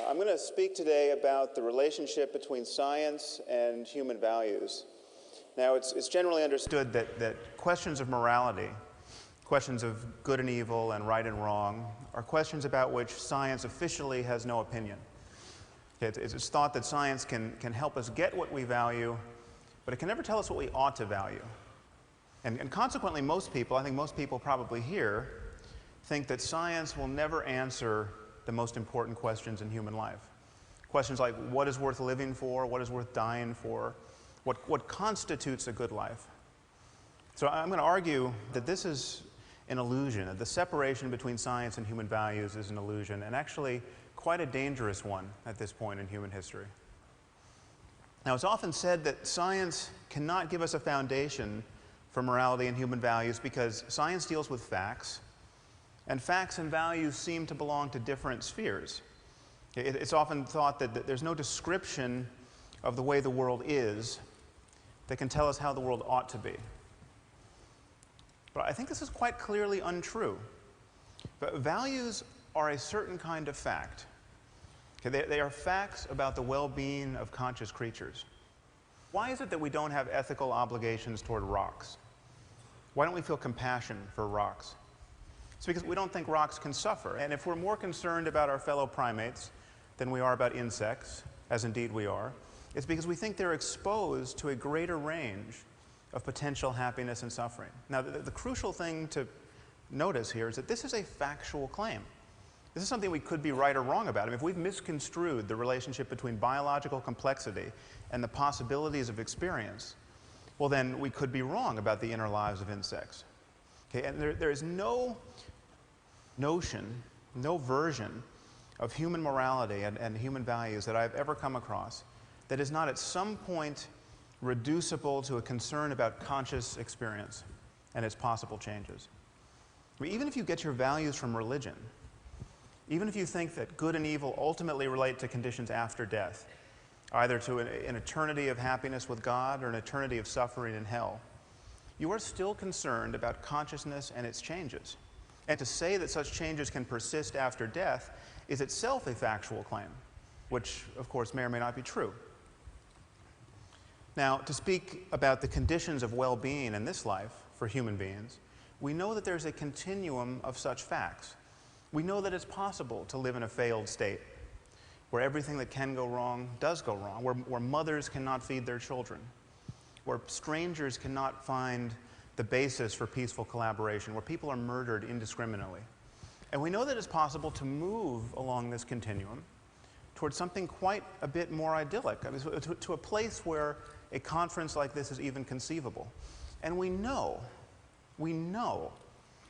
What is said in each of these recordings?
I'm going to speak today about the relationship between science and human values. Now, it's generally understood that questions of morality, questions of good and evil and right and wrong, are questions about which science officially has no opinion. It's thought that science can help us get what we value, but it can never tell us what we ought to value. And consequently, most people, I think most people probably here, think that science will never answer the most important questions in human life. Questions like what is worth living for, what is worth dying for, what constitutes a good life. So I'm going to argue that this is an illusion, that the separation between science and human values is an illusion, and actually quite a dangerous one at this point in human history. Now, it's often said that science cannot give us a foundation for morality and human values because science deals with facts, and facts and values seem to belong to different spheres. It's often thought that there's no description of the way the world is that can tell us how the world ought to be. But I think this is quite clearly untrue. But values are a certain kind of fact. They are facts about the well-being of conscious creatures. Why is it that we don't have ethical obligations toward rocks? Why don't we feel compassion for rocks? It's because we don't think rocks can suffer. And if we're more concerned about our fellow primates than we are about insects, as indeed we are, it's because we think they're exposed to a greater range of potential happiness and suffering. Now, the crucial thing to notice here is that this is a factual claim. This is something we could be right or wrong about. I mean, if we've misconstrued the relationship between biological complexity and the possibilities of experience, well, then we could be wrong about the inner lives of insects. Okay, and there is no notion, no version of human morality and human values that I've ever come across that is not at some point reducible to a concern about conscious experience and its possible changes. I mean, even if you get your values from religion, even if you think that good and evil ultimately relate to conditions after death, either to an eternity of happiness with God or an eternity of suffering in hell, you are still concerned about consciousness and its changes. And to say that such changes can persist after death is itself a factual claim, which, of course, may or may not be true. Now, to speak about the conditions of well-being in this life for human beings, we know that there's a continuum of such facts. We know that it's possible to live in a failed state, where everything that can go wrong does go wrong, where mothers cannot feed their children, where strangers cannot find the basis for peaceful collaboration, where people are murdered indiscriminately. And we know that it's possible to move along this continuum towards something quite a bit more idyllic, I mean, to a place where a conference like this is even conceivable. And we know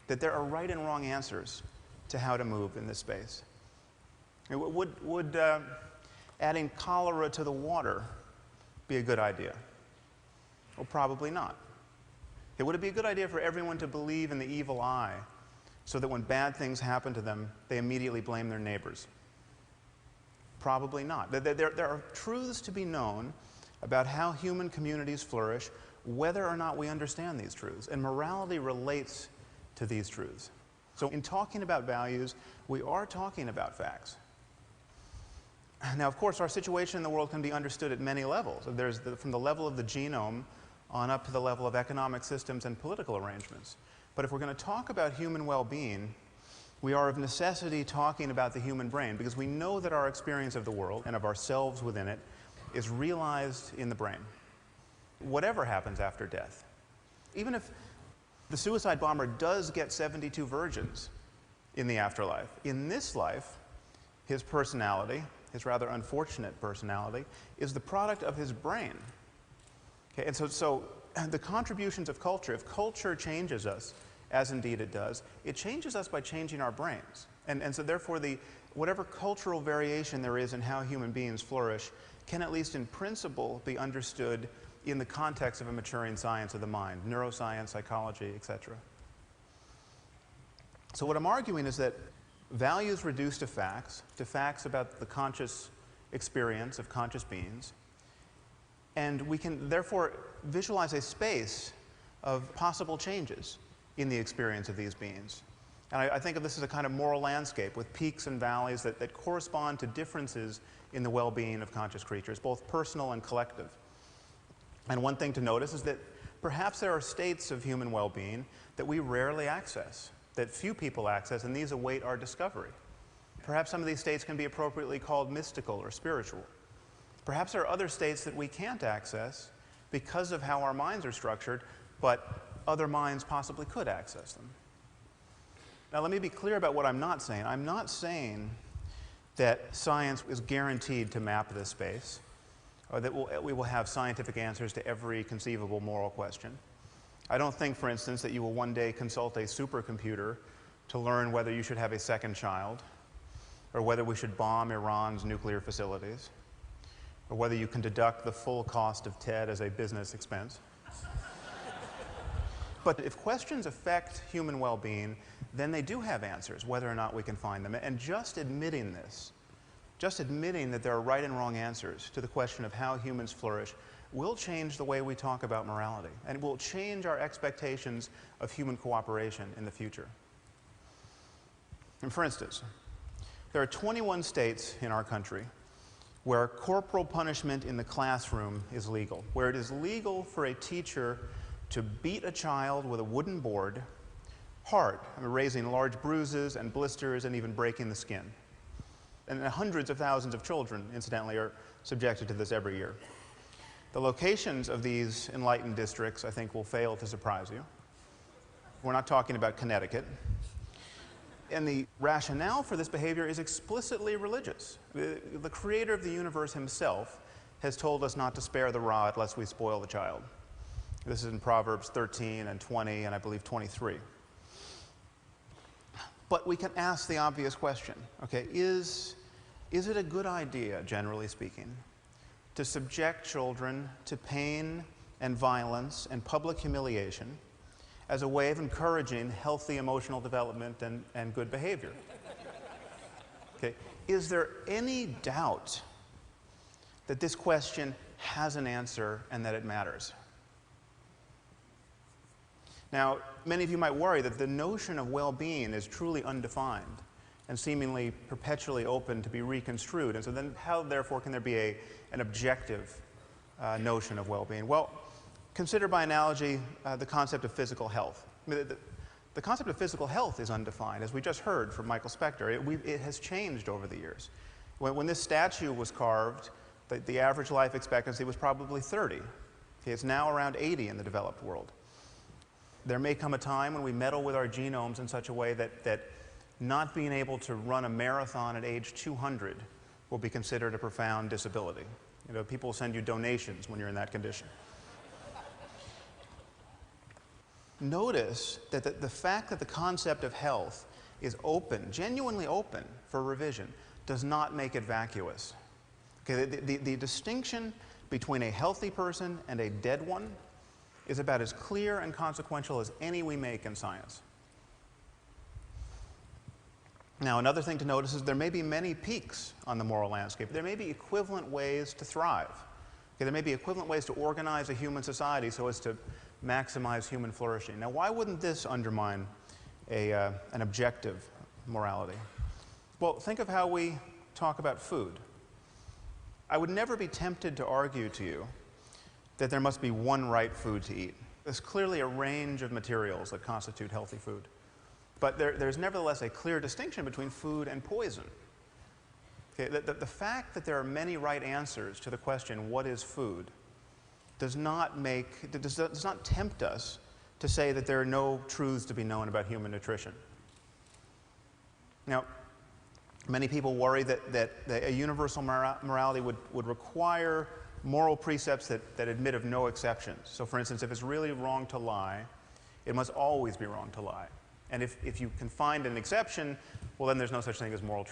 that there are right and wrong answers to how to move in this space. Would adding cholera to the water be a good idea? Well, probably not. Would it be a good idea for everyone to believe in the evil eye so that when bad things happen to them, they immediately blame their neighbors? Probably not. There are truths to be known about how human communities flourish, whether or not we understand these truths. And morality relates to these truths. So in talking about values, we are talking about facts. Now, of course, our situation in the world can be understood at many levels. There's from the level of the genome on up to the level of economic systems and political arrangements. But if we're going to talk about human well-being, we are of necessity talking about the human brain, because we know that our experience of the world and of ourselves within it is realized in the brain. Whatever happens after death, even if the suicide bomber does get 72 virgins in the afterlife, in this life, his personality, his rather unfortunate personality, is the product of his brain. Okay, and so the contributions of culture, if culture changes us, as indeed it does, it changes us by changing our brains. And so therefore, whatever cultural variation there is in how human beings flourish can, at least in principle, be understood in the context of a maturing science of the mind, neuroscience, psychology, etc. So what I'm arguing is that values reduced to facts about the conscious experience of conscious beings, and we can therefore visualize a space of possible changes in the experience of these beings. And I think of this as a kind of moral landscape with peaks and valleys that correspond to differences in the well-being of conscious creatures, both personal and collective. And one thing to notice is that perhaps there are states of human well-being that we rarely access, that few people access, and these await our discovery. Perhaps some of these states can be appropriately called mystical or spiritual. Perhaps there are other states that we can't access because of how our minds are structured, but other minds possibly could access them. Now, let me be clear about what I'm not saying. I'm not saying that science is guaranteed to map this space, or that we will have scientific answers to every conceivable moral question. I don't think, for instance, that you will one day consult a supercomputer to learn whether you should have a second child, or whether we should bomb Iran's nuclear facilities, or whether you can deduct the full cost of TED as a business expense. But if questions affect human well-being, then they do have answers, whether or not we can find them. And just admitting this, just admitting that there are right and wrong answers to the question of how humans flourish, will change the way we talk about morality, and will change our expectations of human cooperation in the future. And for instance, there are 21 states in our country where corporal punishment in the classroom is legal, where it is legal for a teacher to beat a child with a wooden board hard, raising large bruises and blisters and even breaking the skin. And hundreds of thousands of children, incidentally, are subjected to this every year. The locations of these enlightened districts, I think, will fail to surprise you. We're not talking about Connecticut. And the rationale for this behavior is explicitly religious. The creator of the universe himself has told us not to spare the rod lest we spoil the child. This is in Proverbs 13 and 20 and I believe 23. But we can ask the obvious question, okay, is it a good idea, generally speaking, to subject children to pain and violence and public humiliation as a way of encouraging healthy emotional development and good behavior? Okay. Is there any doubt that this question has an answer and that it matters? Now, many of you might worry that the notion of well-being is truly undefined and seemingly perpetually open to be reconstrued. And so then how, therefore, can there be an objective notion of well-being? Well, consider by analogy the concept of physical health. I mean, the concept of physical health is undefined, as we just heard from Michael Spector. It has changed over the years. When this statue was carved, the average life expectancy was probably 30. Okay, it's now around 80 in the developed world. There may come a time when we meddle with our genomes in such a way that not being able to run a marathon at age 200 will be considered a profound disability. You know, people will send you donations when you're in that condition. Notice that the fact that the concept of health is open, genuinely open for revision, does not make it vacuous. Okay, the distinction between a healthy person and a dead one is about as clear and consequential as any we make in science. Now, another thing to notice is there may be many peaks on the moral landscape. There may be equivalent ways to thrive. Okay, there may be equivalent ways to organize a human society so as to maximize human flourishing. Now, why wouldn't this undermine an objective morality? Well, think of how we talk about food. I would never be tempted to argue to you that there must be one right food to eat. There's clearly a range of materials that constitute healthy food. But there's nevertheless a clear distinction between food and poison. Okay, the fact that there are many right answers to the question, what is food, does not tempt us to say that there are no truths to be known about human nutrition. Now, many people worry that a universal morality would require moral precepts that admit of no exceptions. So, for instance, if it's really wrong to lie, it must always be wrong to lie. And if you can find an exception, well, then there's no such thing as moral truth.